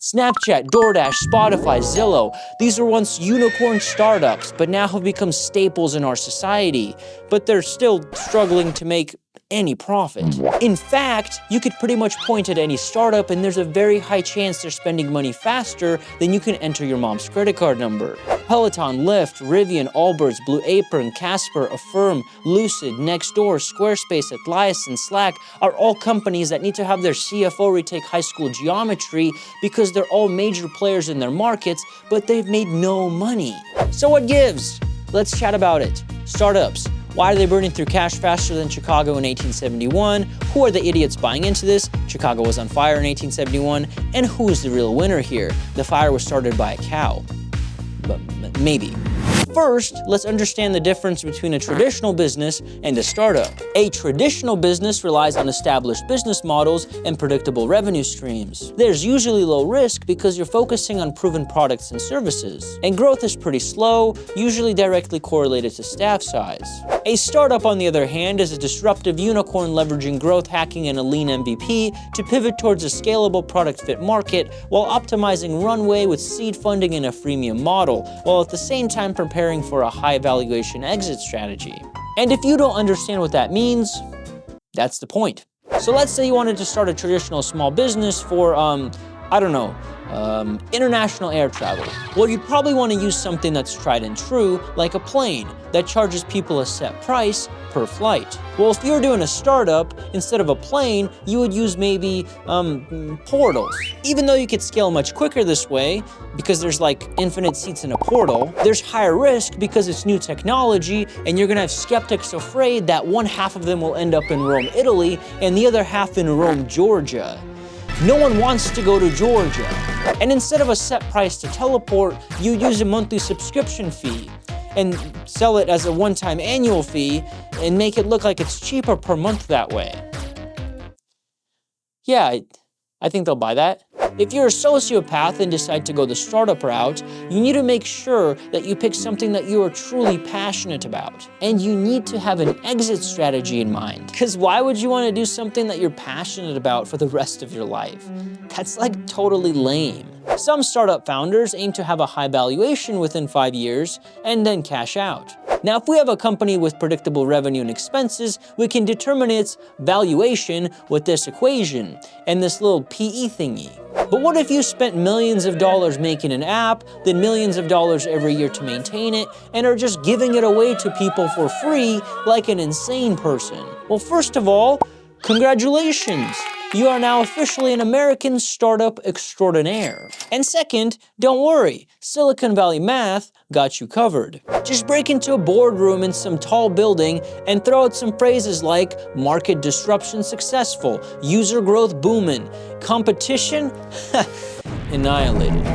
Snapchat, DoorDash, Spotify, Zillow, these were once unicorn startups, but now have become staples in our society, but they're still struggling to make any profit. In fact, you could pretty much point at any startup and there's a very high chance they're spending money faster than you can enter your mom's credit card number. Peloton, Lyft, Rivian, Allbirds, Blue Apron, Casper, Affirm, Lucid, Nextdoor, Squarespace, Atlassian, Slack are all companies that need to have their CFO retake high school geometry because they're all major players in their markets, but they've made no money. So what gives? Let's chat about it. Startups. Why are they burning through cash faster than Chicago in 1871? Who are the idiots buying into this? Chicago was on fire in 1871. And who is the real winner here? The fire was started by a cow. But maybe. First, let's understand the difference between a traditional business and a startup. A traditional business relies on established business models and predictable revenue streams. There's usually low risk because you're focusing on proven products and services. And growth is pretty slow, usually directly correlated to staff size. A startup, on the other hand, is a disruptive unicorn leveraging growth hacking and a lean MVP to pivot towards a scalable product fit market while optimizing runway with seed funding and a freemium model, while at the same time preparing for a high valuation exit strategy. And if you don't understand what that means, that's the point. So let's say you wanted to start a traditional small business for, international air travel. Well, you'd probably want to use something that's tried and true, like a plane, that charges people a set price per flight. Well, if you're doing a startup, instead of a plane, you would use maybe portals. Even though you could scale much quicker this way, because there's like infinite seats in a portal, there's higher risk because it's new technology, and you're gonna have skeptics afraid that one half of them will end up in Rome, Italy, and the other half in Rome, Georgia. No one wants to go to Georgia. And instead of a set price to teleport, you use a monthly subscription fee and sell it as a one-time annual fee and make it look like it's cheaper per month that way. Yeah, I think they'll buy that. If you're a sociopath and decide to go the startup route, you need to make sure that you pick something that you are truly passionate about. And you need to have an exit strategy in mind. Because why would you want to do something that you're passionate about for the rest of your life? That's like totally lame. Some startup founders aim to have a high valuation within 5 years and then cash out. Now, if we have a company with predictable revenue and expenses, we can determine its valuation with this equation and this little PE thingy. But what if you spent millions of dollars making an app, then millions of dollars every year to maintain it, and are just giving it away to people for free like an insane person? Well, first of all, congratulations! You are now officially an American startup extraordinaire. And second, don't worry, Silicon Valley math got you covered. Just break into a boardroom in some tall building and throw out some phrases like market disruption successful, user growth booming, competition annihilated.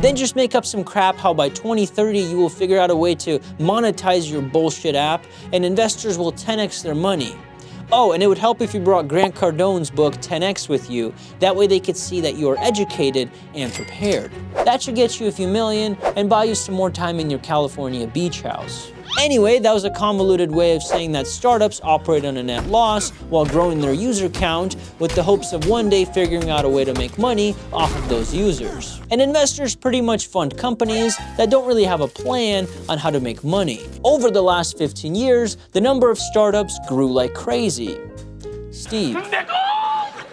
Then just make up some crap how by 2030 you will figure out a way to monetize your bullshit app and investors will 10x their money. Oh, and it would help if you brought Grant Cardone's book 10X with you. That way they could see that you are educated and prepared. That should get you a few million and buy you some more time in your California beach house. Anyway, that was a convoluted way of saying that startups operate on a net loss while growing their user count with the hopes of one day figuring out a way to make money off of those users. And investors pretty much fund companies that don't really have a plan on how to make money. Over the last 15 years, the number of startups grew like crazy. Steve.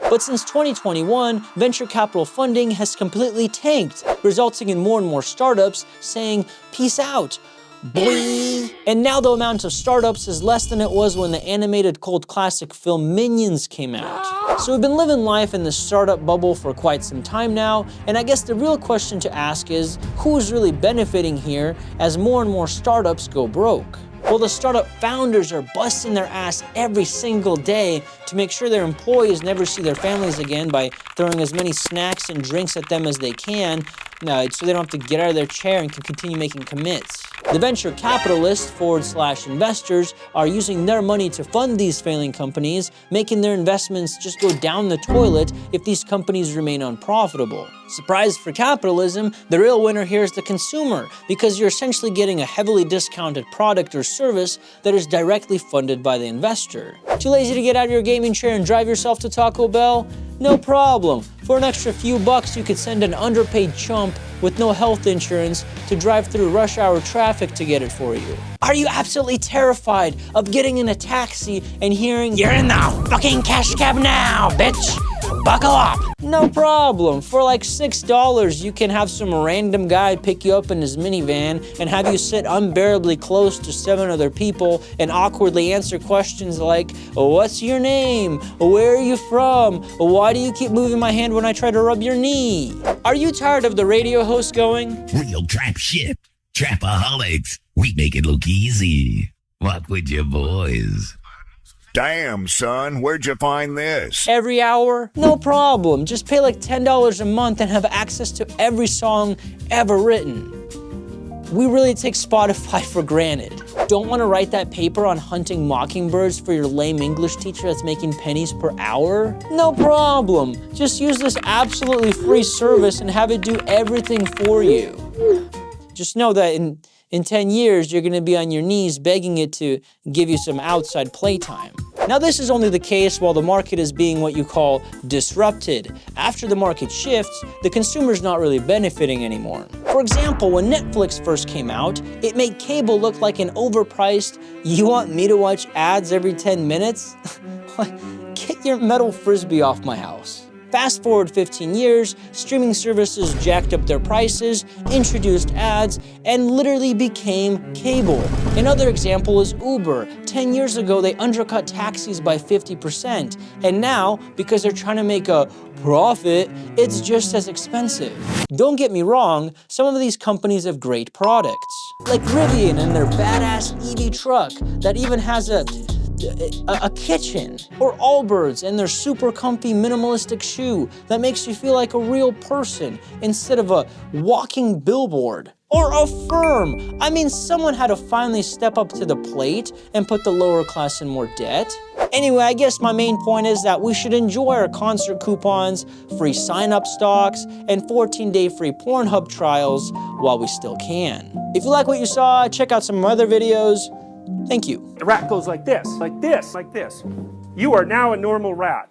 But since 2021, venture capital funding has completely tanked, resulting in more and more startups saying, peace out. Boing. And now the amount of startups is less than it was when the animated cult classic film Minions came out. So we've been living life in the startup bubble for quite some time now, and I guess the real question to ask is, who's really benefiting here as more and more startups go broke? Well, the startup founders are busting their ass every single day to make sure their employees never see their families again by throwing as many snacks and drinks at them as they can, so they don't have to get out of their chair and can continue making commits. The venture capitalists / investors are using their money to fund these failing companies, making their investments just go down the toilet if these companies remain unprofitable. Surprise for capitalism, the real winner here is the consumer, because you're essentially getting a heavily discounted product or service that is directly funded by the investor. Too lazy to get out of your gaming chair and drive yourself to Taco Bell? No problem. For an extra few bucks, you could send an underpaid chump with no health insurance to drive through rush hour traffic to get it for you. Are you absolutely terrified of getting in a taxi and hearing, "You're in the fucking cash cab now, bitch! Buckle up!" No problem. For like $6, you can have some random guy pick you up in his minivan and have you sit unbearably close to 7 other people and awkwardly answer questions like, "What's your name? Where are you from? Why do you keep moving my hand when I try to rub your knee?" Are you tired of the radio host going, "Real trap shit, trapaholics, we make it look easy. Walk with your boys. Damn, son, where'd you find this?" every hour? No problem. Just pay like $10 a month and have access to every song ever written. We really take Spotify for granted. Don't want to write that paper on hunting mockingbirds for your lame English teacher that's making pennies per hour? No problem. Just use this absolutely free service and have it do everything for you. Just know that in 10 years, you're gonna be on your knees begging it to give you some outside playtime. Now, this is only the case while the market is being what you call disrupted. After the market shifts, the consumer's not really benefiting anymore. For example, when Netflix first came out, it made cable look like an overpriced, "You want me to watch ads every 10 minutes? Get your metal frisbee off my house." Fast forward 15 years, streaming services jacked up their prices, introduced ads, and literally became cable. Another example is Uber. 10 years ago, they undercut taxis by 50%, and now, because they're trying to make a profit, it's just as expensive. Don't get me wrong, some of these companies have great products, like Rivian and their badass EV truck that even has a kitchen, or Allbirds and their super comfy minimalistic shoe that makes you feel like a real person instead of a walking billboard. Or Affirm. I mean, someone had to finally step up to the plate and put the lower class in more debt. Anyway, I guess my main point is that we should enjoy our concert coupons, free sign-up stocks, and 14-day free Pornhub trials while we still can. If you like what you saw, check out some other videos. Thank you. The rat goes like this, like this, like this. You are now a normal rat.